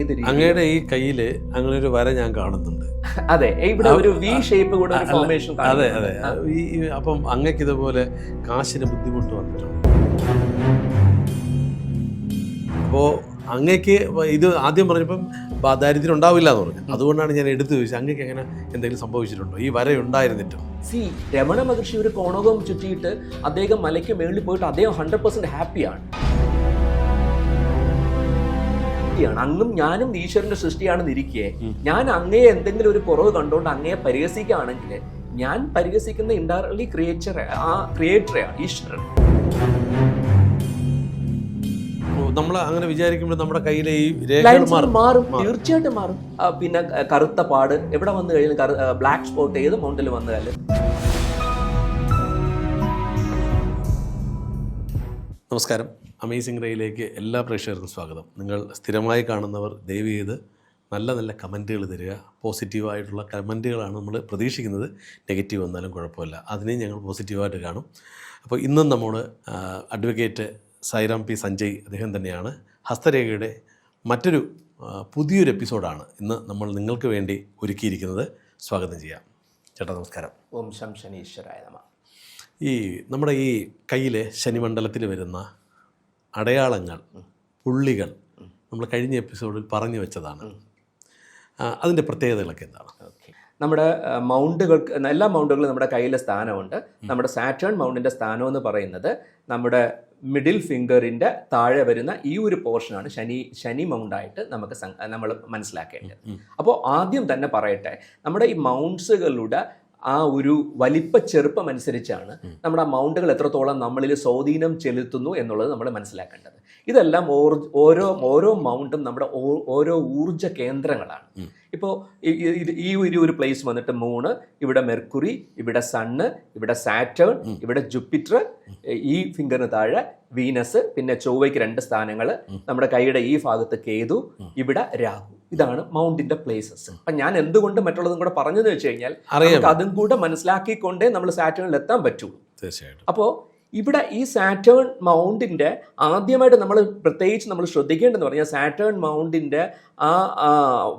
ഏത് രീതി? അങ്ങയുടെ ഈ കയ്യില് അങ്ങനെ ഒരു വര ഞാൻ കാണുന്നുണ്ട്. അതെ, ഇവിടെ ഒരു വി ഷേപ്പ് കൂടെ ഒരു ഫോർമേഷൻ. അതെ അതെ. അപ്പം അങ്ങക്ക് ഇതുപോലെ കാശിന് ബുദ്ധിമുട്ട് വന്നിട്ടുണ്ട്. അപ്പോ അങ്ങക്ക് ഇത് ആദ്യം പറഞ്ഞപ്പം ദാരിദ്ര്യം ഉണ്ടാവില്ല എന്ന് പറഞ്ഞു. അതുകൊണ്ടാണ് ഞാൻ എടുത്തു ചോദിച്ചത്, അങ്ങക്ക് എങ്ങനെ എന്തെങ്കിലും സംഭവിച്ചിട്ടുണ്ടോ ഈ വര ഉണ്ടായിരുന്നിട്ടും? രമണ മഹർഷി ഒരു കോണകവും ചുറ്റിയിട്ട് അദ്ദേഹം മലയ്ക്ക് മേളിൽ പോയിട്ട് അദ്ദേഹം 100% ഹാപ്പിയാണ്. അങ്ങും ഞാനും ഈശ്വരന്റെ സൃഷ്ടിയാണെന്ന് ഇരിക്കെ ഞാൻ അങ്ങയെ എന്തെങ്കിലും ഒരു കുറവ് കണ്ടുകൊണ്ട് അങ്ങയെ പരിഹസിക്കുകയാണെങ്കിൽ ഞാൻ പരിഹസിക്കുന്ന ഇൻഡയറക്ട്ലി ക്രിയേറ്ററെയാണ്, ഈശ്വരൻ. നമ്മൾ അങ്ങനെ വിചാരിക്കുമ്പോൾ നമ്മുടെ കയ്യിലെ ഈ രേഖകൾ മാറും, തീർച്ചയായിട്ടും മാറും. പിന്നെ കറുത്ത പാട് എവിടെ വന്നു കഴിഞ്ഞാൽ, ബ്ലാക്ക് സ്പോട്ട് ഏത് മൗണ്ടിൽ വന്നാലും. നമസ്കാരം, അമേസിംഗ് റേയിലേക്ക് എല്ലാ പ്രേക്ഷകർക്കും സ്വാഗതം. നിങ്ങൾ സ്ഥിരമായി കാണുന്നവർ ദയവ് ചെയ്ത് നല്ല നല്ല കമൻറ്റുകൾ തരിക. പോസിറ്റീവായിട്ടുള്ള കമൻറ്റുകളാണ് നമ്മൾ പ്രതീക്ഷിക്കുന്നത്. നെഗറ്റീവ് വന്നാലും കുഴപ്പമില്ല, അതിനെയും ഞങ്ങൾ പോസിറ്റീവായിട്ട് കാണും. അപ്പോൾ ഇന്നും നമ്മുടെ അഡ്വക്കേറ്റ് സായിറാം പി സഞ്ജയ് അദ്ദേഹം തന്നെയാണ്. ഹസ്തരേഖയുടെ മറ്റൊരു പുതിയൊരു എപ്പിസോഡാണ് ഇന്ന് നമ്മൾ നിങ്ങൾക്ക് വേണ്ടി ഒരുക്കിയിരിക്കുന്നത്. സ്വാഗതം ചെയ്യാം. ചേട്ടാ നമസ്കാരം. ഓം ശം ശനീശ്വരായ നമഃ. നമ്മുടെ ഈ കയ്യിലെ ശനിമണ്ഡലത്തിൽ വരുന്ന അടയാളങ്ങൾ, പുള്ളികൾ നമ്മൾ കഴിഞ്ഞ എപ്പിസോഡിൽ പറഞ്ഞു വെച്ചതാണ്. അതിൻ്റെ പ്രത്യേകതകളൊക്കെ എന്താണ്? നമ്മുടെ മൗണ്ടുകൾക്ക്, എല്ലാ മൗണ്ടുകളും നമ്മുടെ കയ്യിലെ സ്ഥാനമുണ്ട്. നമ്മുടെ സാറ്റേൺ മൗണ്ടിൻ്റെ സ്ഥാനം എന്ന് പറയുന്നത് നമ്മുടെ മിഡിൽ ഫിംഗറിൻ്റെ താഴെ വരുന്ന ഈ ഒരു പോർഷനാണ് ശനി മൗണ്ടായിട്ട് നമ്മൾ മനസ്സിലാക്കേണ്ടത്. അപ്പോൾ ആദ്യം തന്നെ പറയട്ടെ, നമ്മുടെ ഈ മൗണ്ട്സുകളുടെ ആ ഒരു വലിപ്പ ചെറുപ്പം അനുസരിച്ചാണ് നമ്മുടെ ആ മൗണ്ടുകൾ എത്രത്തോളം നമ്മളിൽ സ്വാധീനം ചെലുത്തുന്നു എന്നുള്ളത് നമ്മൾ മനസ്സിലാക്കേണ്ടത്. ഇതെല്ലാം ഓരോ മൗണ്ടും നമ്മുടെ ഓരോ ഊർജ കേന്ദ്രങ്ങളാണ്. ഇപ്പോൾ ഈ ഒരു പ്ലേസ് വന്നിട്ട് മൂണ്, ഇവിടെ മെർക്കുറി, ഇവിടെ സണ്ണ്, ഇവിടെ സാറ്റേൺ, ഇവിടെ ജൂപ്പിറ്റർ, ഈ ഫിംഗറിന് താഴെ വീനസ്, പിന്നെ ചൊവ്വയ്ക്ക് 2 സ്ഥാനങ്ങൾ, നമ്മുടെ കൈയുടെ ഈ ഭാഗത്ത് കേതു, ഇവിടെ രാഹു. ഇതാണ് മൗണ്ടിന്റെ പ്ലേസസ്. അപ്പൊ ഞാൻ എന്തുകൊണ്ട് മറ്റുള്ളതും കൂടെ പറഞ്ഞതെന്ന് വെച്ച് കഴിഞ്ഞാൽ നമുക്ക് അതും കൂടെ മനസ്സിലാക്കിക്കൊണ്ടേ നമ്മൾ സാറ്റേണിൽ എത്താൻ പറ്റുള്ളൂ. തീർച്ചയായിട്ടും. അപ്പോൾ ഇവിടെ ഈ സാറ്റേൺ മൗണ്ടിന്റെ ആദ്യമായിട്ട് നമ്മൾ പ്രത്യേകിച്ച് നമ്മൾ ശ്രദ്ധിക്കേണ്ടതെന്ന് പറഞ്ഞാൽ സാറ്റേൺ മൗണ്ടിന്റെ ആ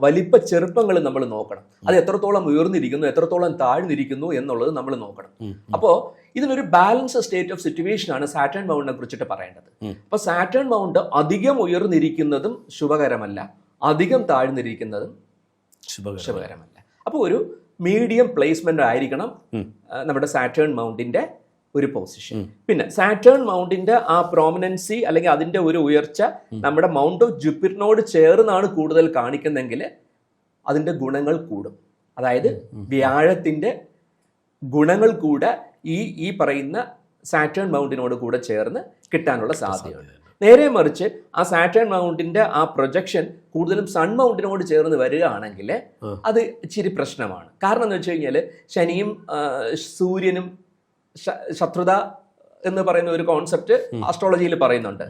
വലിപ്പ ചെറുപ്പങ്ങൾ നമ്മൾ നോക്കണം. അത് എത്രത്തോളം ഉയർന്നിരിക്കുന്നു, എത്രത്തോളം താഴ്ന്നിരിക്കുന്നു എന്നുള്ളത് നമ്മൾ നോക്കണം. അപ്പോൾ ഇതിനൊരു ബാലൻസ് സ്റ്റേറ്റ് ഓഫ് സിറ്റുവേഷൻ ആണ് സാറ്റേൺ മൗണ്ടിനെ കുറിച്ചിട്ട് പറയേണ്ടത്. അപ്പൊ സാറ്റേൺ മൗണ്ട് അധികം ഉയർന്നിരിക്കുന്നതും ശുഭകരമല്ല, അധികം താഴ്ന്നിരിക്കുന്നതും ശുഭകരമല്ല. അപ്പോൾ ഒരു മീഡിയം പ്ലേസ്മെന്റ് ആയിരിക്കണം നമ്മുടെ സാറ്റേൺ മൗണ്ടിന്റെ ഒരു പൊസിഷൻ. പിന്നെ സാറ്റേൺ മൗണ്ടിന്റെ ആ പ്രോമിനൻസി അല്ലെങ്കിൽ അതിന്റെ ഒരു ഉയർച്ച നമ്മുടെ മൗണ്ട് ഓഫ് ജൂപ്പിറ്ററിനോട് ചേർന്നാണ് കൂടുതൽ കാണിക്കുന്നെങ്കിൽ അതിന്റെ ഗുണങ്ങൾ കൂടും. അതായത് വ്യാഴത്തിന്റെ ഗുണങ്ങൾ കൂടെ ഈ പറയുന്ന സാറ്റേൺ മൗണ്ടിനോട് കൂടെ ചേർന്ന് കിട്ടാനുള്ള സാധ്യതയുണ്ട്. നേരെ മറിച്ച് ആ സാറ്റേൺ മൗണ്ടിന്റെ ആ പ്രൊജക്ഷൻ കൂടുതലും സൺ മൗണ്ടിനോട് ചേർന്ന് വരികയാണെങ്കിൽ അത് ഇച്ചിരി പ്രശ്നമാണ്. കാരണം എന്ന് വെച്ച് കഴിഞ്ഞാൽ ശനിയും സൂര്യനും ശത്രുത എന്ന് പറയുന്ന ഒരു കോൺസെപ്റ്റ് ആസ്ട്രോളജിയിൽ പറയുന്നുണ്ട്.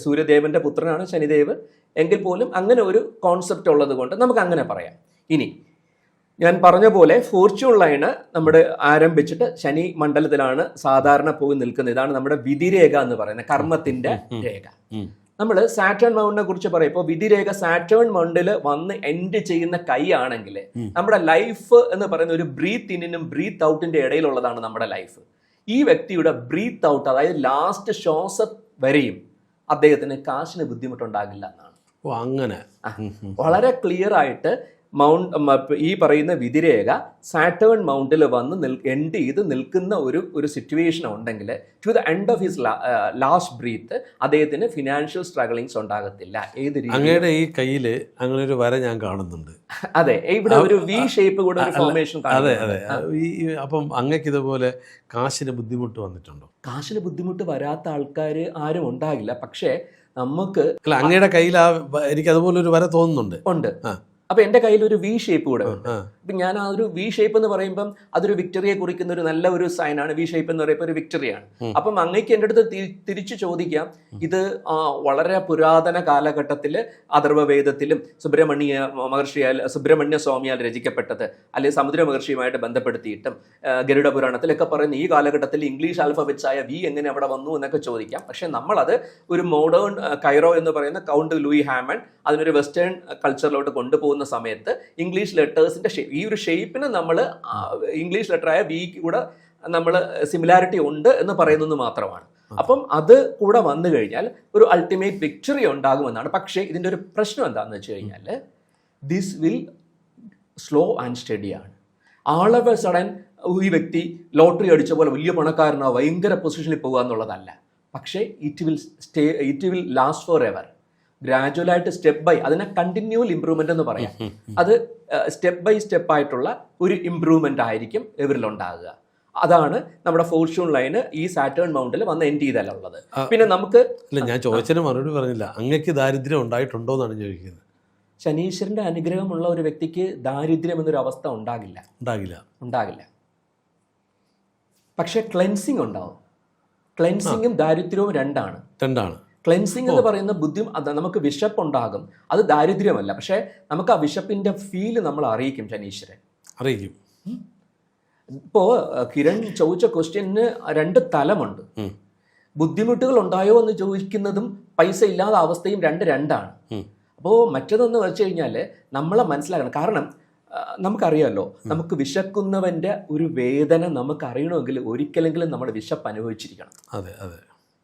സൂര്യദേവന്റെ പുത്രനാണ് ശനിദേവ് എങ്കിൽ പോലും അങ്ങനെ ഒരു കോൺസെപ്റ്റ് ഉള്ളത് കൊണ്ട് നമുക്ക് അങ്ങനെ പറയാം. ഇനി ഞാൻ പറഞ്ഞ പോലെ ഫോർച്യൂൺ ലൈന് നമ്മുടെ ആരംഭിച്ചിട്ട് ശനി മണ്ഡലത്തിലാണ് സാധാരണ പോയി നിൽക്കുന്നത്. ഇതാണ് നമ്മുടെ വിധിരേഖ എന്ന് പറയുന്നത്, കർമ്മത്തിന്റെ രേഖ. നമ്മൾ സാറ്റേൺ മൗണ്ടിനെ കുറിച്ച് പറയും. ഇപ്പോൾ വിധിരേഖ സാറ്റേൺ മൗണ്ടിൽ വന്ന് എൻഡ് ചെയ്യുന്ന കൈ ആണെങ്കിൽ നമ്മുടെ ലൈഫ് എന്ന് പറയുന്ന ഒരു ബ്രീത്ത് ഇന്നിനും ബ്രീത്ത് ഔട്ടിന്റെ ഇടയിലുള്ളതാണ് നമ്മുടെ ലൈഫ്. ഈ വ്യക്തിയുടെ ബ്രീത്ത് ഔട്ട്, അതായത് ലാസ്റ്റ് ശ്വാസം വരെയും അദ്ദേഹത്തിന് കാശിന് ബുദ്ധിമുട്ടുണ്ടാകില്ല എന്നാണ്. അങ്ങനെ വളരെ ക്ലിയർ ആയിട്ട് ഈ പറയുന്ന വിധിരേഖ സാറ്റേൺ മൗണ്ടിൽ വന്ന് എൻഡ് ചെയ്ത് നിൽക്കുന്ന ഒരു സിറ്റുവേഷൻ ഉണ്ടെങ്കിൽ to the end of his last breath അദ്ദേഹത്തിന് ഫിനാൻഷ്യൽ സ്ട്രഗിളിങ്സ് ഉണ്ടാകത്തില്ല. ഏത് രീതി? അങ്ങയുടെ ഈ കയ്യില് അങ്ങനെ ഒരു വര ഞാൻ കാണുന്നുണ്ട്. അതെ, ഇവിടെ ഒരു വി ഷേപ്പ് കൂടെ ഒരു ഫോർമേഷൻ. അതെ അതെ. അപ്പം അങ്ങക്ക് ഇതുപോലെ കാശിന് ബുദ്ധിമുട്ട് വന്നിട്ടുണ്ടോ? കാശിന് ബുദ്ധിമുട്ട് വരാത്ത ആൾക്കാർ ആരും ഉണ്ടാകില്ല. പക്ഷേ നമുക്ക് അങ്ങയുടെ കയ്യിൽ എനിക്ക് അതുപോലെ ഒരു വര തോന്നുന്നുണ്ട്. ഉണ്ട്. അപ്പൊ എൻ്റെ കയ്യിൽ ഒരു വി ഷേപ്പ് കൂടെ ഉണ്ട്. ഇപ്പം ഞാൻ ആ ഒരു വി ഷേപ്പ് എന്ന് പറയുമ്പം അതൊരു വിക്ടറിയെ കുറിക്കുന്ന ഒരു നല്ല ഒരു സൈനാണ്. വി ഷേപ്പ് എന്ന് പറയുമ്പോൾ ഒരു വിക്ടറിയാണ്. അപ്പം അങ്ങേക്ക് എൻ്റെ അടുത്ത് തിരിച്ചു ചോദിക്കാം, ഇത് വളരെ പുരാതന കാലഘട്ടത്തിൽ അഥർവവേദത്തിലും സുബ്രഹ്മണ്യ സ്വാമിയാൽ രചിക്കപ്പെട്ടത്, അല്ലെങ്കിൽ സമുദ്ര മഹർഷിയുമായിട്ട് ബന്ധപ്പെടുത്തിയിട്ടും ഗരുഡ പുരാണത്തിലൊക്കെ പറയുന്ന ഈ കാലഘട്ടത്തിൽ ഇംഗ്ലീഷ് ആൽഫബറ്റ്സ് ആയ വി എങ്ങനെ അവിടെ വന്നു എന്നൊക്കെ ചോദിക്കാം. പക്ഷെ നമ്മളത് ഒരു മോഡേൺ കൈറോ എന്ന് പറയുന്ന കൗണ്ട് ലൂയി ഹാമൺ അതിനൊരു വെസ്റ്റേൺ കൾച്ചറിലോട്ട് കൊണ്ടുപോകുന്ന സമയത്ത് ഇംഗ്ലീഷ് ലെറ്റേഴ്സിന്റെ ഈ ഒരു ഷേപ്പിന് നമ്മൾ ഇംഗ്ലീഷ് ലെറ്ററായ വി കൂടെ നമ്മൾ സിമിലാരിറ്റി ഉണ്ട് എന്ന് പറയുന്നത് മാത്രമാണ്. അപ്പം അത് കൂടെ വന്നു കഴിഞ്ഞാൽ ഒരു അൾട്ടിമേറ്റ് വിക്ടറി ഉണ്ടാകുമെന്നാണ്. പക്ഷേ ഇതിൻ്റെ ഒരു പ്രശ്നം എന്താണെന്ന് വെച്ച് കഴിഞ്ഞാൽ this will slow and steady ആണ്. ആൾ ഓഫ് എ സഡൻ ഈ വ്യക്തി ലോട്ടറി അടിച്ച പോലെ വലിയ പണക്കാരനോ ഭയങ്കര പൊസിഷനിൽ പോകുക എന്നുള്ളതല്ല. പക്ഷേ it will last forever. ഗ്രാജുവലായിട്ട് സ്റ്റെപ്പ് ബൈ, അതിനെ കണ്ടിന്യൂവൽ ഇംപ്രൂവ്മെന്റ് എന്ന് പറയാം. അത് സ്റ്റെപ്പ് ബൈ സ്റ്റെപ്പ് ആയിട്ടുള്ള ഒരു ഇംപ്രൂവ്മെന്റ് ആയിരിക്കും ഇവരിലുണ്ടാകുക. അതാണ് നമ്മുടെ ഫോർച്യൂൺ ലൈന് ഈ സാറ്റേൺ മൗണ്ടിൽ വന്ന് എൻഡ് ചെയ്താലുള്ളത്. പിന്നെ നമുക്ക് ഞാൻ ചോദിച്ചതിന് മറുപടി പറഞ്ഞില്ല. അങ്ങക്ക് ദാരിദ്ര്യം ഉണ്ടായിട്ടുണ്ടോ എന്നാണ് ചോദിക്കുന്നത്. ശനീശ്വരന്റെ അനുഗ്രഹമുള്ള ഒരു വ്യക്തിക്ക് ദാരിദ്ര്യം എന്നൊരു അവസ്ഥ ഉണ്ടാകില്ല. പക്ഷെ ക്ലെൻസിങ് ഉണ്ടാവും. ക്ലെൻസിങ്ങും ദാരിദ്ര്യവും രണ്ടാണ്. ക്ലെൻസിങ് എന്ന് പറയുന്ന നമുക്ക് വിശപ്പ് ഉണ്ടാകും, അത് ദാരിദ്ര്യമല്ല. പക്ഷെ നമുക്ക് ആ വിശപ്പിന്റെ ഫീല് നമ്മൾ അറിയിക്കും ശനീശ്വരൻ. ഇപ്പോ കിരൺ ചോദിച്ച ക്വസ്റ്റ്യന് 2 തലമുണ്ട്. ബുദ്ധിമുട്ടുകൾ ഉണ്ടായോ എന്ന് ചോദിക്കുന്നതും പൈസ ഇല്ലാത്ത അവസ്ഥയും രണ്ടാണ്. അപ്പോൾ മറ്റേതെന്ന് വെച്ച് കഴിഞ്ഞാൽ നമ്മളെ മനസ്സിലാക്കണം. കാരണം നമുക്കറിയാമല്ലോ, നമുക്ക് വിശക്കുന്നവന്റെ ഒരു വേദന നമുക്ക് അറിയണമെങ്കിൽ ഒരിക്കലെങ്കിലും നമ്മൾ വിശപ്പ് അനുഭവിച്ചിരിക്കണം.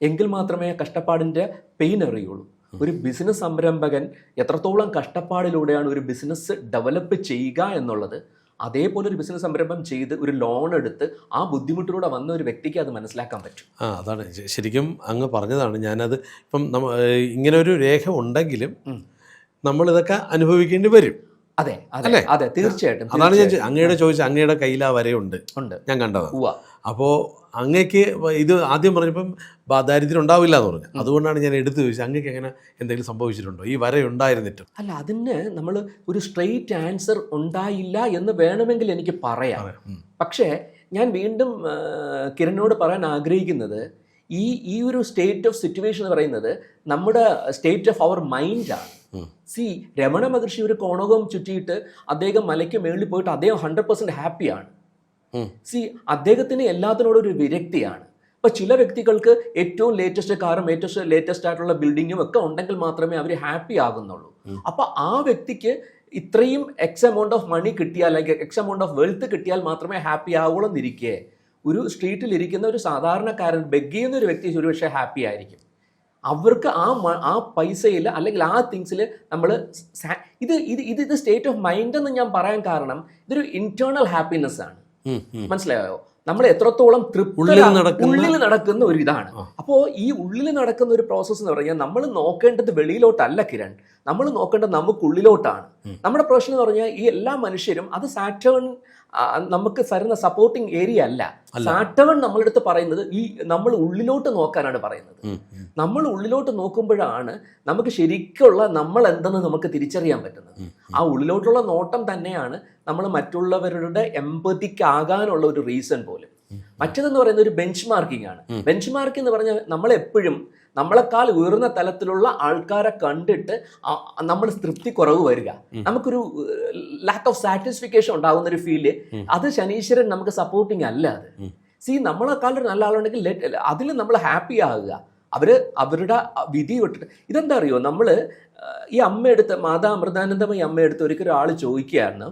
എങ്കിൽ മാത്രമേ കഷ്ടപ്പാടിന്റെ പെയിൻ അറിയുള്ളൂ. ഒരു ബിസിനസ് സംരംഭകൻ എത്രത്തോളം കഷ്ടപ്പാടിലൂടെയാണ് ഒരു ബിസിനസ് ഡെവലപ്പ് ചെയ്യുക എന്നുള്ളത്, അതേപോലെ ഒരു ബിസിനസ് സംരംഭം ചെയ്ത് ഒരു ലോൺ എടുത്ത് ആ ബുദ്ധിമുട്ടിലൂടെ വന്ന ഒരു വ്യക്തിക്ക് അത് മനസ്സിലാക്കാൻ പറ്റും. അതാണ് ശരിക്കും അങ്ങ് പറഞ്ഞതാണ്. ഞാനത് ഇപ്പം ഇങ്ങനെ ഒരു രേഖ ഉണ്ടെങ്കിലും നമ്മളിതൊക്കെ അനുഭവിക്കേണ്ടി വരും. അതെ തീർച്ചയായിട്ടും. അതാണ് ഞാൻ അങ്ങയുടെ ചോദിച്ചത്. അങ്ങയുടെ കയ്യിൽ ആ വരയുണ്ട്, ഞാൻ കണ്ടത്. അപ്പോൾ അങ്ങക്ക് ഇത് ആദ്യം പറഞ്ഞപ്പം ദാരിദ്ര്യം ഉണ്ടാവില്ല എന്ന് പറഞ്ഞു. അതുകൊണ്ടാണ് ഞാൻ എടുത്തു ചോദിച്ചത്, അങ്ങക്ക് എങ്ങനെ എന്തെങ്കിലും സംഭവിച്ചിട്ടുണ്ടോ ഈ വര ഉണ്ടായിരുന്നിട്ടും? അല്ല, അതിന് നമ്മൾ ഒരു സ്ട്രെയിറ്റ് ആൻസർ ഉണ്ടായില്ല എന്ന് വേണമെങ്കിൽ എനിക്ക് പറയാം. പക്ഷേ ഞാൻ വീണ്ടും കിരണിനോട് പറയാൻ ആഗ്രഹിക്കുന്നത്, ഈ ഒരു സ്റ്റേറ്റ് ഓഫ് സിറ്റുവേഷൻ എന്ന് പറയുന്നത് നമ്മുടെ state of our മൈൻഡാണ്. Ramana Maharshi ഒരു കോണകം ചുറ്റിയിട്ട് അദ്ദേഹം മലയ്ക്ക് മേളിൽ പോയിട്ട് അദ്ദേഹം 100% ഹാപ്പിയാണ്. അദ്ദേഹത്തിന് എല്ലാത്തിനോടും ഒരു വിരക്തിയാണ്. ഇപ്പൊ ചില വ്യക്തികൾക്ക് ഏറ്റവും ലേറ്റസ്റ്റ് കാറും ഏറ്റവും ലേറ്റസ്റ്റ് ആയിട്ടുള്ള ബിൽഡിങ്ങും ഒക്കെ ഉണ്ടെങ്കിൽ മാത്രമേ അവർ ഹാപ്പി ആകുന്നുള്ളൂ. അപ്പൊ ആ വ്യക്തിക്ക് ഇത്രയും എക്സ് എമൗണ്ട് ഓഫ് മണി കിട്ടിയാൽ, അല്ലെങ്കിൽ എക്സ് എമൗണ്ട് ഓഫ് വെൽത്ത് കിട്ടിയാൽ മാത്രമേ ഹാപ്പി ആവുള്ളൂ എന്നിരിക്കെ ഒരു സ്ട്രീറ്റിൽ ഇരിക്കുന്ന ഒരു സാധാരണക്കാരൻ, ബെഗ് ചെയ്യുന്ന ഒരു വ്യക്തി ഒരുപക്ഷെ ഹാപ്പി ആയിരിക്കും. അവർക്ക് ആ പൈസയിൽ അല്ലെങ്കിൽ ആ തിങ്സിൽ നമ്മൾ ഇത് സ്റ്റേറ്റ് ഓഫ് മൈൻഡ് എന്ന് ഞാൻ പറയാൻ കാരണം ഇതൊരു ഇന്റേണൽ ഹാപ്പിനെസ് ആണ്. മനസ്സിലായോ? നമ്മൾ എത്രത്തോളം ഉള്ളിൽ നടക്കുന്ന ഒരു ഇതാണ്. അപ്പോൾ ഈ ഉള്ളിൽ നടക്കുന്ന ഒരു പ്രോസസ്സ് എന്ന് പറഞ്ഞാൽ നമ്മൾ നോക്കേണ്ടത് വെളിയിലോട്ടല്ല കിരൺ, നമ്മൾ നോക്കേണ്ടത് നമുക്കുള്ളിലോട്ടാണ്. നമ്മുടെ പ്രശ്നം എന്ന് പറഞ്ഞാൽ ഈ എല്ലാ മനുഷ്യരും അത് സാറ്റേൺ നമുക്ക് തരുന്ന സപ്പോർട്ടിങ് ഏരിയ അല്ല. സാറ്റേൺ നമ്മളെടുത്ത് പറയുന്നത് ഈ നമ്മൾ ഉള്ളിലോട്ട് നോക്കാനാണ് പറയുന്നത്. നമ്മൾ ഉള്ളിലോട്ട് നോക്കുമ്പോഴാണ് നമുക്ക് ശരിക്കുള്ള നമ്മൾ എന്തെന്ന് നമുക്ക് തിരിച്ചറിയാൻ പറ്റുന്നത്. ആ ഉള്ളിലോട്ടുള്ള നോട്ടം തന്നെയാണ് നമ്മൾ മറ്റുള്ളവരുടെ എംപതിക്ക് ആകാനുള്ള ഒരു റീസൺ പോലും. മറ്റേതെന്ന് പറയുന്നത് ഒരു ബെഞ്ച് മാർക്കിംഗ് ആണ്. ബെഞ്ച് മാർക്കിംഗ് എന്ന് പറഞ്ഞാൽ നമ്മളെപ്പോഴും നമ്മളെക്കാൾ ഉയർന്ന തലത്തിലുള്ള ആൾക്കാരെ കണ്ടിട്ട് നമ്മൾ തൃപ്തി കുറവ് വരിക, നമുക്കൊരു ലാക്ക് ഓഫ് സാറ്റിസ്ഫിക്കേഷൻ ഉണ്ടാകുന്ന ഒരു ഫീല്, അത് ശനീശ്വരൻ നമുക്ക് സപ്പോർട്ടിങ് അല്ല. അത് നമ്മളെക്കാൾ നല്ല ആളുണ്ടെങ്കിൽ അതിൽ നമ്മൾ ഹാപ്പി ആകുക. അവരുടെ വിധി വിട്ടിട്ട് ഇതെന്താ അറിയോ, നമ്മള് ഈ അമ്മയെടുത്ത് മാതാ അമൃതാനന്ദമയി അമ്മയെടുത്ത് ഒരിക്കലും ആള് ചോദിക്കുകയാണ്,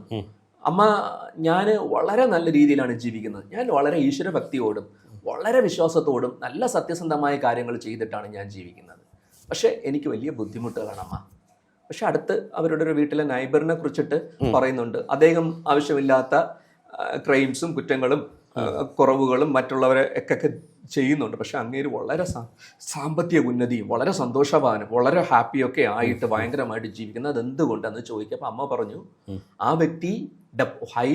അമ്മ ഞാൻ വളരെ നല്ല രീതിയിലാണ് ജീവിക്കുന്നത്, ഞാൻ വളരെ ഈശ്വരഭക്തിയോടും വളരെ വിശ്വാസത്തോടും നല്ല സത്യസന്ധമായ കാര്യങ്ങൾ ചെയ്തിട്ടാണ് ഞാൻ ജീവിക്കുന്നത്, പക്ഷെ എനിക്ക് വലിയ ബുദ്ധിമുട്ടുകളാണ് അമ്മ. പക്ഷെ അടുത്ത് അവരുടെ ഒരു വീട്ടിലെ നൈബറിനെ കുറിച്ചിട്ട് പറയുന്നുണ്ട്, അദ്ദേഹം ആവശ്യമില്ലാത്ത ക്രൈംസും കുറ്റങ്ങളും കുറവുകളും മറ്റുള്ളവരെ ഒക്കെ ചെയ്യുന്നുണ്ട്, പക്ഷെ അങ്ങേര് വളരെ സാമ്പത്തിക ഉന്നതിയും വളരെ സന്തോഷവാനും വളരെ ഹാപ്പിയൊക്കെ ആയിട്ട് ഭയങ്കരമായിട്ട് ജീവിക്കുന്നത്. അതെന്തുകൊണ്ടെന്ന് ചോദിക്കപ്പോൾ അമ്മ പറഞ്ഞു, ആ വ്യക്തി ഹൈ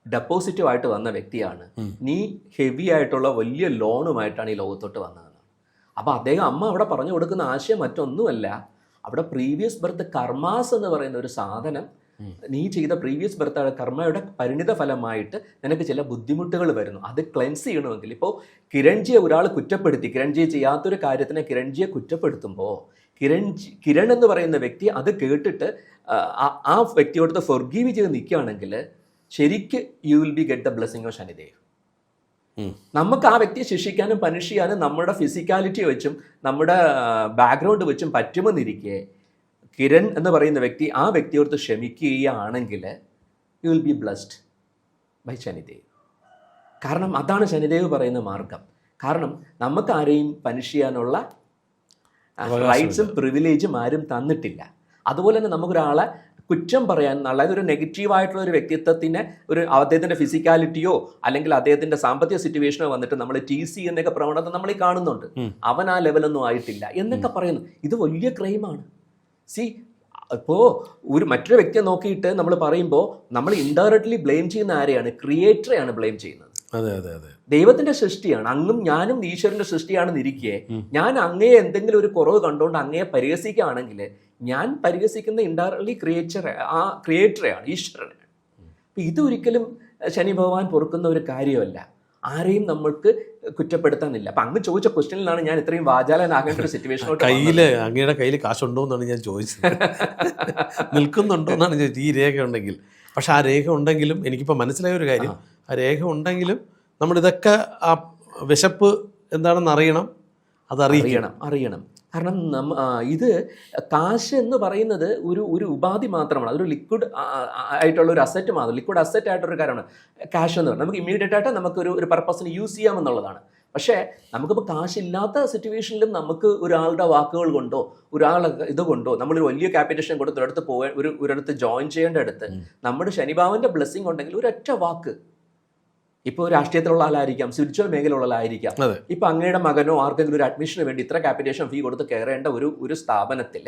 ഡെപ്പോസിറ്റീവായിട്ട് വന്ന വ്യക്തിയാണ്, നീ ഹെവി ആയിട്ടുള്ള വലിയ ലോണുമായിട്ടാണ് ഈ ലോകത്തോട്ട് വന്നതെന്ന്. അപ്പോൾ അമ്മ അവിടെ പറഞ്ഞു കൊടുക്കുന്ന ആശയം മറ്റൊന്നുമല്ല, അവിടെ പ്രീവിയസ് ബർത്ത് കർമാസ് എന്ന് പറയുന്ന ഒരു സാധനം നീ ചെയ്ത പ്രീവിയസ് ബർത്ത് കർമ്മയുടെ പരിണിത ഫലമായിട്ട് നിനക്ക് ചില ബുദ്ധിമുട്ടുകൾ വരുന്നു. അത് ക്ലെൻസ് ചെയ്യണമെങ്കിൽ ഇപ്പോൾ കിരൺജിയെ ഒരാൾ കുറ്റപ്പെടുത്തി, കിരൺജിയെ ചെയ്യാത്തൊരു കാര്യത്തിനെ കിരൺജിയെ കുറ്റപ്പെടുത്തുമ്പോൾ കിരൺ എന്ന് പറയുന്ന വ്യക്തി അത് കേട്ടിട്ട് ആ വ്യക്തിയോടത്ത് ഫൊർഗീവ് ചെയ്ത് നിൽക്കുകയാണെങ്കിൽ ശരിക്ക് you will be get the blessing of Shanidev. നമുക്ക് ആ വ്യക്തിയെ ശിക്ഷിക്കാനും പനിഷ് ചെയ്യാനും നമ്മുടെ ഫിസിക്കാലിറ്റി വെച്ചും നമ്മുടെ ബാക്ക്ഗ്രൗണ്ട് വെച്ചും പറ്റുമെന്നിരിക്കെ കിരൺ എന്ന് പറയുന്ന വ്യക്തി ആ വ്യക്തിയോട് ക്ഷമിക്കുകയാണെങ്കിൽ you will be blessed by Shanidev. കാരണം അതാണ് ശനിദേവ് പറയുന്ന മാർഗം. കാരണം നമുക്ക് ആരെയും പനിഷ് ചെയ്യാനുള്ള റൈറ്റ്സും പ്രിവിലേജും ആരും തന്നിട്ടില്ല. അതുപോലെ തന്നെ നമുക്കൊരാളെ കുറ്റം പറയാൻ, അതായത് ഒരു നെഗറ്റീവായിട്ടുള്ള ഒരു വ്യക്തിത്വത്തിന് അദ്ദേഹത്തിൻ്റെ ഫിസിക്കാലിറ്റിയോ അല്ലെങ്കിൽ അദ്ദേഹത്തിൻ്റെ സാമ്പത്തിക സിറ്റുവേഷനോ വന്നിട്ട് നമ്മൾ TC എന്നൊക്കെ പ്രവണത നമ്മൾ ഈ കാണുന്നുണ്ട്. അവൻ ആ ലെവലൊന്നും ആയിട്ടില്ല എന്നൊക്കെ പറയുന്നു. ഇത് വലിയ ക്രൈമാണ്. ഇപ്പോൾ മറ്റൊരു വ്യക്തിയെ നോക്കിയിട്ട് നമ്മൾ പറയുമ്പോൾ നമ്മൾ ഇൻഡയറക്ട്ലി ബ്ലെയിം ചെയ്യുന്ന ആരെയാണ്? ക്രിയേറ്ററെയാണ് ബ്ലെയിം ചെയ്യുന്നത്. ദൈവത്തിന്റെ സൃഷ്ടിയാണ്, അങ്ങും ഞാനും ഈശ്വരന്റെ സൃഷ്ടിയാണെന്ന് ഇരിക്കെ ഞാൻ അങ്ങയെ എന്തെങ്കിലും ഒരു കുറവ് കണ്ടുകൊണ്ട് അങ്ങയെ പരിഹസിക്കുകയാണെങ്കിൽ ഞാൻ പരിഹസിക്കുന്ന ഇൻഡയറക്ട്ലി ക്രിയേറ്ററെയാണ്, ഈശ്വരനെ. അപ്പം ഇതൊരിക്കലും ശനി ഭഗവാൻ പൊറുക്കുന്ന ഒരു കാര്യമല്ല. ആരെയും നമ്മൾക്ക് കുറ്റപ്പെടുത്താനില്ല. അപ്പൊ അങ്ങ് ചോദിച്ച ക്വസ്റ്റ്യനിലാണ് ഞാൻ ഇത്രയും വാചാലനാകേണ്ട ഒരു സിറ്റുവേഷൻ. അങ്ങയുടെ കയ്യിൽ കാശുണ്ടോ എന്നാണ് ഞാൻ ചോദിച്ചത്, നിൽക്കുന്നുണ്ടോ എന്നാണ് ചോദിച്ചത്. ഈ രേഖ ഉണ്ടെങ്കിൽ, പക്ഷെ ആ രേഖ ഉണ്ടെങ്കിലും എനിക്കിപ്പോൾ മനസ്സിലായ ഒരു കാര്യം, ആ രേഖ ഉണ്ടെങ്കിലും നമ്മളിതൊക്കെ ആ വിശപ്പ് എന്താണെന്ന് അറിയണം, അറിയണം. കാരണം ഇത് കാശ് എന്ന് പറയുന്നത് ഒരു ഉപാധി മാത്രമാണ്. അതൊരു ലിക്വിഡ് ആയിട്ടുള്ള ഒരു അസറ്റ് മാത്രം, ലിക്വിഡ് അസറ്റ് ആയിട്ടൊരു കാര്യമാണ് കാശ് എന്ന് പറയുന്നത്. നമുക്ക് ഇമ്മീഡിയറ്റ് ആയിട്ട് നമുക്കൊരു പർപ്പസിന് യൂസ് ചെയ്യാമെന്നുള്ളതാണ്. പക്ഷേ നമുക്കിപ്പോൾ കാശില്ലാത്ത സിറ്റുവേഷനിലും നമുക്ക് ഒരാളുടെ വാക്കുകൾ കൊണ്ടോ ഒരാളുടെ ഇതുകൊണ്ടോ നമ്മളൊരു വലിയ ക്യാപിറ്റേഷൻ കൊടുത്ത് ഒരിടത്ത് പോകാൻ ഒരിടത്ത് ജോയിൻ ചെയ്യേണ്ട അടുത്ത് നമ്മുടെ ശനിഭാവന്റെ ബ്ലെസ്സിങ് ഉണ്ടെങ്കിൽ ഒരൊറ്റ വാക്ക്, ഇപ്പോൾ രാഷ്ട്രീയത്തിലുള്ള ആളായിരിക്കാം, സ്പിരിച്വൽ മേഖലയുള്ള ആളായിരിക്കാം, ഇപ്പൊ അങ്ങയുടെ മകനോ ആർക്കെങ്കിലും ഒരു അഡ്മിഷന് വേണ്ടി ഇത്ര ക്യാപിറ്റേഷൻ ഫീ കൊടുത്ത് കയറേണ്ട ഒരു സ്ഥാപനത്തിൽ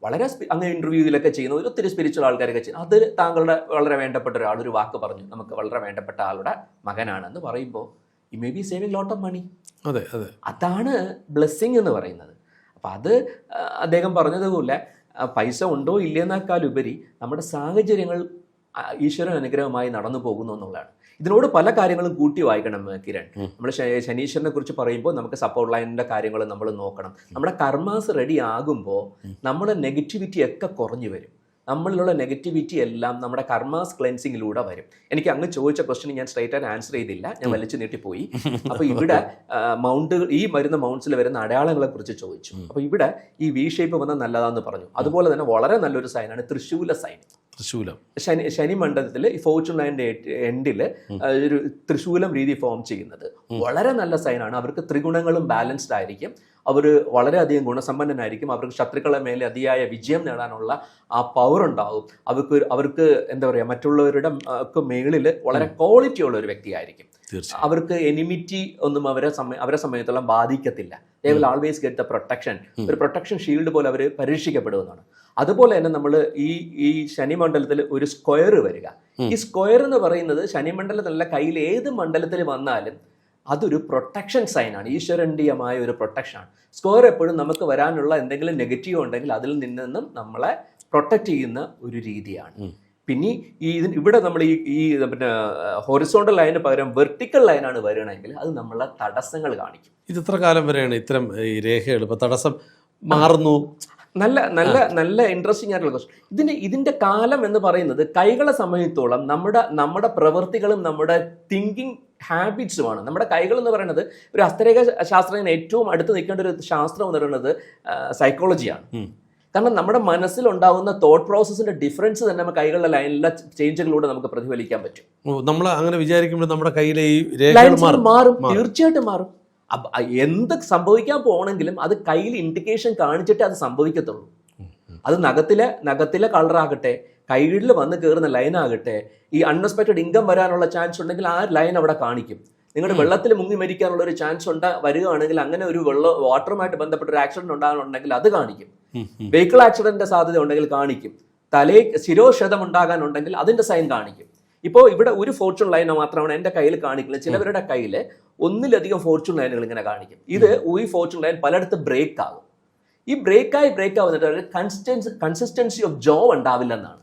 വളരെ അങ്ങ് ഇന്റർവ്യൂവിലൊക്കെ ചെയ്യുന്ന ഒത്തിരി സ്പിരിച്വൽ ആൾക്കാരൊക്കെ ചെയ്യുന്നു. അത് താങ്കളുടെ വളരെ വേണ്ടപ്പെട്ട ഒരാൾ ഒരു വാക്ക് പറഞ്ഞു, നമുക്ക് വളരെ വേണ്ടപ്പെട്ട ആളുടെ മകനാണെന്ന് പറയുമ്പോൾ you may be saving lot of money. അതാണ് ബ്ലെസ്സിങ് എന്ന് പറയുന്നത്. അപ്പൊ അത് അദ്ദേഹം പറഞ്ഞതുപോലെ പൈസ ഉണ്ടോ ഇല്ലെന്നേക്കാൾ ഉപരി നമ്മുടെ സാഹചര്യങ്ങൾ ഈശ്വരൻ അനുഗ്രഹമായി നടന്നു പോകുന്നു എന്നുള്ളതാണ്. ഇതിനോട് പല കാര്യങ്ങളും കൂട്ടി വായിക്കണം കിരൺ. നമ്മൾ ശനീശ്വരനെ കുറിച്ച് പറയുമ്പോൾ നമുക്ക് സപ്പോർട്ട് ലൈനിന്റെ കാര്യങ്ങൾ നമ്മൾ നോക്കണം. നമ്മുടെ കർമാസ് റെഡി ആകുമ്പോൾ നമ്മുടെ നെഗറ്റിവിറ്റി ഒക്കെ കുറഞ്ഞു വരും. നമ്മളിലുള്ള നെഗറ്റിവിറ്റി എല്ലാം നമ്മുടെ കർമാസ് ക്ലെൻസിങ്ങിലൂടെ വരും. എനിക്ക് അങ്ങ് ചോദിച്ച ക്വസ്റ്റ്യൻ ഞാൻ സ്ട്രൈറ്റ് ആയിട്ട് ആൻസർ ചെയ്തില്ല, ഞാൻ വലിച്ചു നീട്ടിപ്പോയി. അപ്പൊ ഇവിടെ മൗണ്ടുകൾ, ഈ വരുന്ന മൗണ്ട്സിൽ വരുന്ന അടയാളങ്ങളെ കുറിച്ച് ചോദിച്ചു. അപ്പൊ ഇവിടെ ഈ V ഷേപ്പ് വന്നാൽ നല്ലതാന്ന് പറഞ്ഞു. അതുപോലെ തന്നെ വളരെ നല്ലൊരു സൈനാണ് ത്രിശൂല സൈൻ. ശനി മണ്ഡലത്തിൽ ഈ ഫോർച്യൂൺ ലൈനിന്റെ എൻഡിൽ ഒരു ത്രിശൂലം രീതി ഫോം ചെയ്യുന്നത് വളരെ നല്ല സൈനാണ്. അവർക്ക് ത്രിഗുണങ്ങളും ബാലൻസ്ഡ് ആയിരിക്കും. അവർ വളരെയധികം ഗുണസമ്പന്നനായിരിക്കും. അവർക്ക് ശത്രുക്കളെ മേലെ അതിയായ വിജയം നേടാനുള്ള ആ പവർ ഉണ്ടാവും. അവർക്ക് എന്താ പറയുക, മറ്റുള്ളവരുടെ മേളിൽ വളരെ ക്വാളിറ്റി ഉള്ള ഒരു വ്യക്തിയായിരിക്കും. അവർക്ക് എനിമിറ്റി ഒന്നും അവരെ സമയത്തോളം ബാധിക്കത്തില്ല. They will always get the protection. ഒരു പ്രൊട്ടക്ഷൻ ഷീൽഡ് പോലെ അവർ പരീക്ഷിക്കപ്പെടുന്നതാണ്. അതുപോലെ തന്നെ നമ്മൾ ഈ ശനിമണ്ഡലത്തിൽ ഒരു സ്ക്വയർ വരിക. ഈ സ്ക്വയർ എന്ന് പറയുന്നത് ശനിമണ്ഡലത്തിലല്ല, കയ്യിൽ ഏത് മണ്ഡലത്തിൽ വന്നാലും അതൊരു പ്രൊട്ടക്ഷൻ സൈനാണ്, ഈശ്വരന്റീയമായ ഒരു പ്രൊട്ടക്ഷനാണ്. സ്ക്വയർ എപ്പോഴും നമുക്ക് വരാനുള്ള എന്തെങ്കിലും നെഗറ്റീവ് ഉണ്ടെങ്കിൽ അതിൽ നിന്നും നമ്മളെ പ്രൊട്ടക്റ്റ് ചെയ്യുന്ന ഒരു രീതിയാണ്. പിന്നെ ഇവിടെ നമ്മൾ ഈ പിന്നെ ഹൊറിസോണ്ടൽ ലൈന് പകരം വെർട്ടിക്കൽ ലൈനാണ് വരണമെങ്കിൽ അത് നമ്മളെ തടസ്സങ്ങൾ കാണിക്കും. ഇത് എത്ര കാലം വരെയാണ് ഇത്തരം ഈ രേഖകൾ ഇപ്പൊ തടസ്സം മാറുന്നു? നല്ല ഇൻട്രസ്റ്റിംഗ് ആയിട്ടുള്ള ക്വസ്റ്റ്യൻ. ഇതിന്റെ കാലം എന്ന് പറയുന്നത് കൈകളെ സംബന്ധിച്ചോളം നമ്മുടെ പ്രവൃത്തികളും നമ്മുടെ തിങ്കിങ് ഹാബിറ്റ്സുമാണ്. നമ്മുടെ കൈകൾ എന്ന് പറയുന്നത് ഒരു ഹസ്തരേഖ ശാസ്ത്രത്തിന് ഏറ്റവും അടുത്ത് നിൽക്കേണ്ട ഒരു ശാസ്ത്രം എന്ന് പറയുന്നത് സൈക്കോളജിയാണ്. കാരണം നമ്മുടെ മനസ്സിലുണ്ടാകുന്ന തോട്ട് പ്രോസസ്സിന്റെ ഡിഫറൻസ് തന്നെ നമ്മുടെ കൈകളുടെ ലൈനിലെ ചേഞ്ചുകളിലൂടെ നമുക്ക് പ്രതിഫലിക്കാൻ പറ്റും. നമ്മൾ അങ്ങനെ വിചാരിക്കുമ്പോൾ നമ്മുടെ കയ്യിലെ ഈ മാറും, തീർച്ചയായിട്ടും മാറും. എന്ത് സംഭവിക്കാൻ പോകണമെങ്കിലും അത് കയ്യിൽ ഇൻഡിക്കേഷൻ കാണിച്ചിട്ട് അത് സംഭവിക്കത്തുള്ളൂ. അത് നഖത്തിലെ കളറാകട്ടെ, കൈകളിൽ വന്ന് കയറുന്ന ലൈനാകട്ടെ, ഈ അൺഎക്സ്പെക്റ്റഡ് ഇൻകം വരാനുള്ള ചാൻസ് ഉണ്ടെങ്കിൽ ആ ലൈൻ അവിടെ കാണിക്കും. നിങ്ങളുടെ വെള്ളത്തിൽ മുങ്ങി മരിക്കാനുള്ള ഒരു ചാൻസ് വരികയാണെങ്കിൽ അങ്ങനെ ഒരു വാട്ടറുമായിട്ട് ബന്ധപ്പെട്ട ഒരു ആക്സിഡന്റ് ഉണ്ടാകാനുണ്ടെങ്കിൽ അത് കാണിക്കും. വെഹിക്കിൾ ആക്സിഡന്റിന്റെ സാധ്യത ഉണ്ടെങ്കിൽ കാണിക്കും. ശിരോക്ഷതം ഉണ്ടാകാനുണ്ടെങ്കിൽ അതിന്റെ സൈൻ കാണിക്കും. ഇപ്പോൾ ഇവിടെ ഒരു ഫോർച്യൂൺ ലൈൻ മാത്രമാണ് എൻ്റെ കയ്യിൽ കാണിക്കുന്നത്. ചിലവരുടെ കയ്യിൽ ഒന്നിലധികം ഫോർച്യൂൺ ലൈനുകൾ ഇങ്ങനെ കാണിക്കും. ഈ ഫോർച്യൂൺ ലൈൻ പലയിടത്ത് ബ്രേക്ക് ആകും. ഈ ബ്രേക്ക് ആവുന്നിട്ട് കൺസിസ്റ്റൻസി ഓഫ് ജോ ഉണ്ടാവില്ലെന്നാണ്.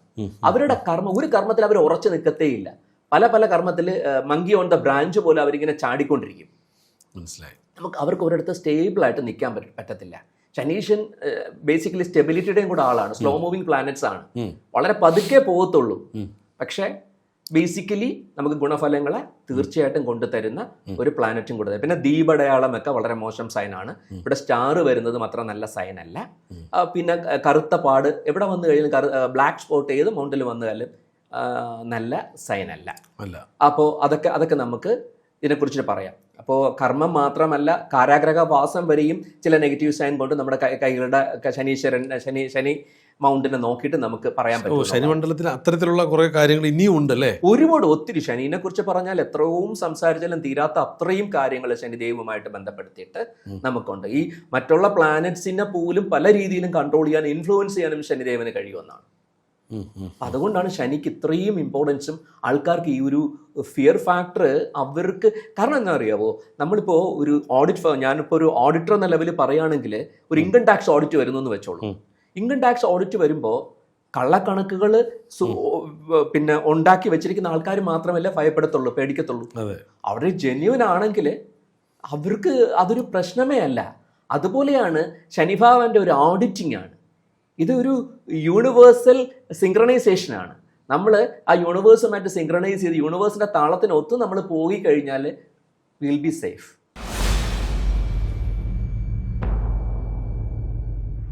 അവരുടെ ഒരു കർമ്മത്തിൽ അവർ ഉറച്ചു നിൽക്കത്തേയില്ല. പല കർമ്മത്തിൽ മങ്കി ഓൺ ദ ബ്രാഞ്ച് പോലെ അവരിങ്ങനെ ചാടിക്കൊണ്ടിരിക്കും. മനസ്സിലായി. അവർക്ക് ഒരിടത്ത് സ്റ്റേബിൾ ആയിട്ട് നിൽക്കാൻ പറ്റത്തില്ല. ശനീശൻ ബേസിക്കലി സ്റ്റെബിലിറ്റിയുടെയും കൂടെ ആളാണ്. സ്ലോ മൂവിങ് പ്ലാനറ്റ്സ് ആണ്. വളരെ പതുക്കെ പോകത്തുള്ളൂ. പക്ഷേ ബേസിക്കലി നമുക്ക് ഗുണഫലങ്ങളെ തീർച്ചയായിട്ടും കൊണ്ടുതരുന്ന ഒരു പ്ലാനറ്റും കൂടെ. പിന്നെ ദീപടയാളമൊക്കെ വളരെ മോശം സൈനാണ്. ഇവിടെ സ്റ്റാർ വരുന്നതും അത്ര നല്ല സൈനല്ല. പിന്നെ കറുത്ത പാട് എവിടെ വന്നു കഴിഞ്ഞാലും ബ്ലാക്ക് സ്പോട്ട് ഏത് മൗണ്ടിൽ വന്നാലും നല്ല സൈനല്ല. അപ്പോൾ അതൊക്കെ നമുക്ക് ഇതിനെക്കുറിച്ച് പറയാം. അപ്പോൾ കർമ്മം മാത്രമല്ല, കാരാഗ്രഹവാസം വരെയും ചില നെഗറ്റീവ് സൈൻ കൊണ്ട് നമ്മുടെ കൈകളുടെ ശനി മൗണ്ടിനെ നോക്കിയിട്ട് നമുക്ക് പറയാൻ പറ്റും. ശനിമണ്ഡലത്തിൽ അത്തരത്തിലുള്ള കുറെ കാര്യങ്ങൾ ഇനിയും ഉണ്ടല്ലേ? ഒരുപാട് ഒത്തിരി. ശനീനെ കുറിച്ച് പറഞ്ഞാൽ എത്രയും സംസാരിച്ചാലും തീരാത്ത അത്രയും കാര്യങ്ങൾ ശനിദേവുമായിട്ട് ബന്ധപ്പെടുത്തിയിട്ട് നമുക്കുണ്ട്. ഈ മറ്റുള്ള പ്ലാനറ്റ്സിനെ പോലും പല രീതിയിലും കൺട്രോൾ ചെയ്യാനും ഇൻഫ്ലുവൻസ് ചെയ്യാനും ശനിദേവന് കഴിയുമെന്നാണ്. അതുകൊണ്ടാണ് ശനിക്ക് ഇത്രയും ഇമ്പോർട്ടൻസും ആൾക്കാർക്ക് ഈ ഒരു ഫിയർ ഫാക്ടർ അവർക്ക്. കാരണം എന്താ അറിയാവോ, നമ്മളിപ്പോൾ ഒരു ഞാനിപ്പോൾ ഒരു ഓഡിറ്റർ എന്ന ലെവലിൽ പറയുകയാണെങ്കിൽ ഒരു ഇൻകം ടാക്സ് ഓഡിറ്റ് വരുന്നു എന്ന് വെച്ചോളൂ. ഇൻകം ടാക്സ് ഓഡിറ്റ് വരുമ്പോൾ കള്ളക്കണക്കുകൾ പിന്നെ ഉണ്ടാക്കി വെച്ചിരിക്കുന്ന ആൾക്കാർ മാത്രമല്ല ഭയപ്പെടത്തുള്ളൂ, പേടിക്കത്തുള്ളൂ. അവർ ജെന്യുവൻ ആണെങ്കിൽ അവർക്ക് അതൊരു പ്രശ്നമേ അല്ല. അതുപോലെയാണ് ശനിഭാവന്റെ ഒരു ഓഡിറ്റിംഗ് ആണ്. ഇതൊരു യൂണിവേഴ്സൽ സിങ്ക്രണൈസേഷനാണ്. നമ്മൾ ആ യൂണിവേഴ്സുമായിട്ട് സിങ്ക്രണൈസ് ചെയ്ത് യൂണിവേഴ്സിന്റെ താളത്തിനൊത്ത് നമ്മൾ പോയി കഴിഞ്ഞാൽ വിൽ ബി സേഫ്.